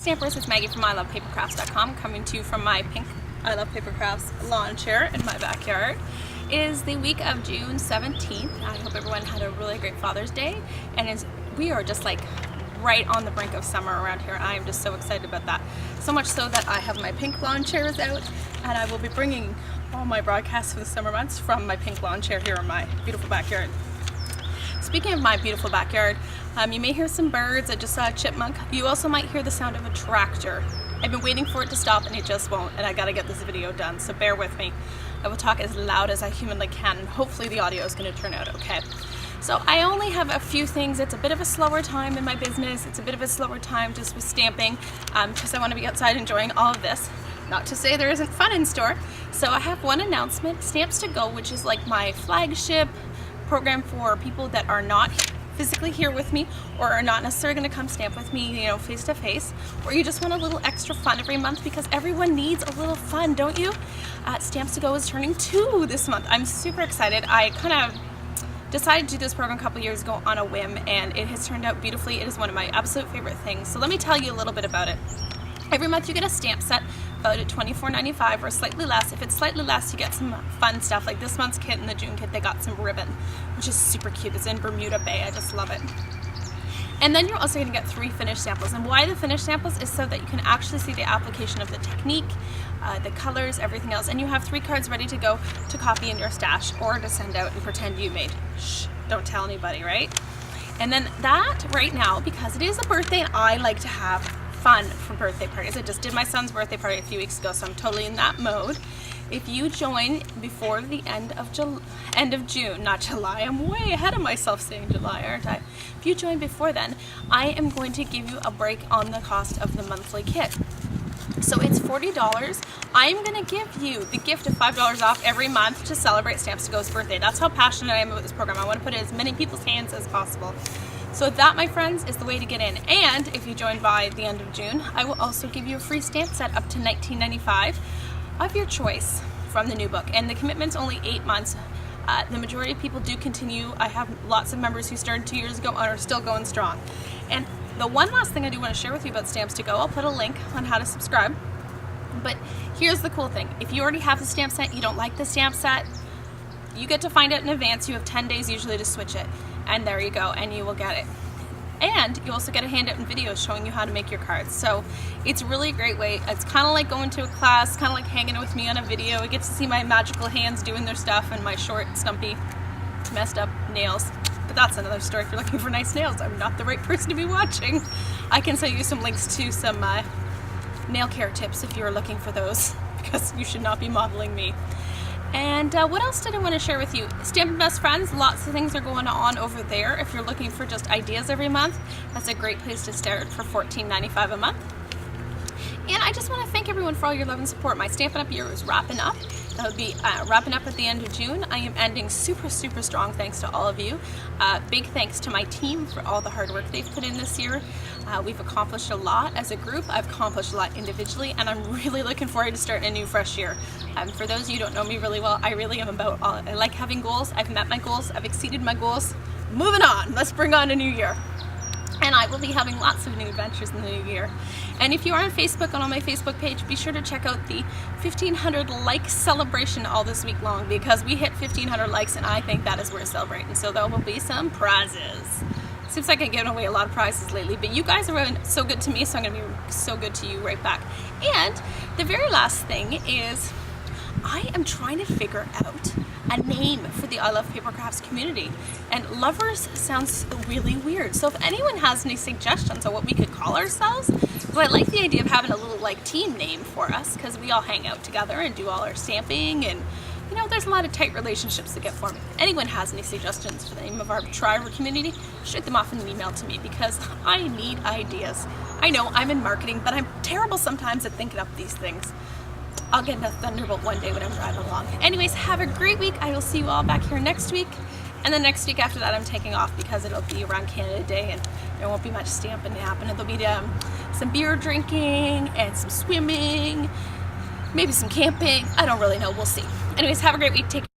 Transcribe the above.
Stampers, it's Maggie from ilovepapercrafts.com, coming to you from my pink I Love Paper Crafts lawn chair in my backyard. It is the week of June 17th. I hope everyone had a really great Father's Day, and we are just like right on the brink of summer around here. I am just so excited about that. So much so that I have my pink lawn chairs out, and I will be bringing all my broadcasts for the summer months from my pink lawn chair here in my beautiful backyard. Speaking of my beautiful backyard, you may hear some birds. I just saw a chipmunk. You also might hear the sound of a tractor. I've been waiting for it to stop and it just won't, and I gotta get this video done, so bear with me. I will talk as loud as I humanly can, and hopefully the audio is going to turn out okay. So I only have a few things. It's a bit of a slower time in my business. It's a bit of a slower time just with stamping, because I want to be outside enjoying all of this. Not to say there isn't fun in store. So I have one announcement, Stamps to Go, which is like my flagship program for people that are not physically here with me, or are not necessarily going to come stamp with me, you know, face to face, or you just want a little extra fun every month, because everyone needs a little fun, don't you? Stamps to Go is turning 2 this month. I'm super excited. I kind of decided to do this program a couple years ago on a whim, and it has turned out beautifully. It is one of my absolute favorite things. So let me tell you a little bit about it. Every month you get a stamp set valued at $24.95 or slightly less. If it's slightly less, you get some fun stuff. Like this month's kit and the June kit, they got some ribbon, which is super cute. It's in Bermuda Bay. I just love it. And then you're also going to get 3 finished samples. And why the finished samples is so that you can actually see the application of the technique, the colors, everything else. And you have 3 cards ready to go to copy in your stash or to send out and pretend you made. Shh, don't tell anybody, right? And then that right now, because it is a birthday and I like to have fun for birthday parties. I just did my son's birthday party a few weeks ago, so I'm totally in that mode. If you join before the end of June, not July, I'm way ahead of myself saying July, aren't I? If you join before then, I am going to give you a break on the cost of the monthly kit. So it's $40. I'm going to give you the gift of $5 off every month to celebrate Stamps to Go's birthday. That's how passionate I am about this program. I want to put it in as many people's hands as possible. So that, my friends, is the way to get in. And if you join by the end of June, I will also give you a free stamp set up to $19.95 of your choice from the new book. And the commitment's only 8 months. The majority of people do continue. I have lots of members who started 2 years ago and are still going strong. And the one last thing I do want to share with you about Stamps to Go, I'll put a link on how to subscribe. But here's the cool thing. If you already have the stamp set, you don't like the stamp set, you get to find out in advance. You have 10 days usually to switch it. And there you go, and you will get it. And you also get a handout and videos showing you how to make your cards. So it's really a great way. It's kind of like going to a class, kind of like hanging out with me on a video. You get to see my magical hands doing their stuff and my short, stumpy, messed up nails. But that's another story. If you're looking for nice nails, I'm not the right person to be watching. I can send you some links to some nail care tips if you're looking for those, because you should not be modeling me. And what else did I want to share with you? Stampin' Best Friends, lots of things are going on over there. If you're looking for just ideas every month, that's a great place to start for $14.95 a month. And I just want to thank everyone for all your love and support. My Stampin' Up! Year is wrapping up. That would be wrapping up at the end of June. I am ending super, super strong thanks to all of you. Big thanks to my team for all the hard work they've put in this year. We've accomplished a lot as a group. I've accomplished a lot individually, and I'm really looking forward to starting a new fresh year. For those of you who don't know me really well, I really am about I like having goals. I've met my goals. I've exceeded my goals. Moving on. Let's bring on a new year. And I will be having lots of new adventures in the new year. And if you are on Facebook and on my Facebook page, be sure to check out the 1,500 like celebration all this week long, because we hit 1,500 likes and I think that is worth celebrating. So there will be some prizes. Seems like I've given away a lot of prizes lately, but you guys are so good to me, so I'm going to be so good to you right back. And the very last thing is I am trying to figure out a name for the I Love Paper Crafts community, and lovers sounds really weird. So if anyone has any suggestions on what we could call ourselves, well, I like the idea of having a little like team name for us, because we all hang out together and do all our stamping, and you know, there's a lot of tight relationships that get formed. If anyone has any suggestions for the name of our tribe or community, shoot them off in an email to me, because I need ideas. I know I'm in marketing, but I'm terrible sometimes at thinking up these things. I'll get into Thunderbolt one day when I'm driving along. Anyways, have a great week. I will see you all back here next week. And then next week after that, I'm taking off because it'll be around Canada Day and there won't be much stamping happening. There'll be some beer drinking and some swimming, maybe some camping. I don't really know. We'll see. Anyways, have a great week. Take care.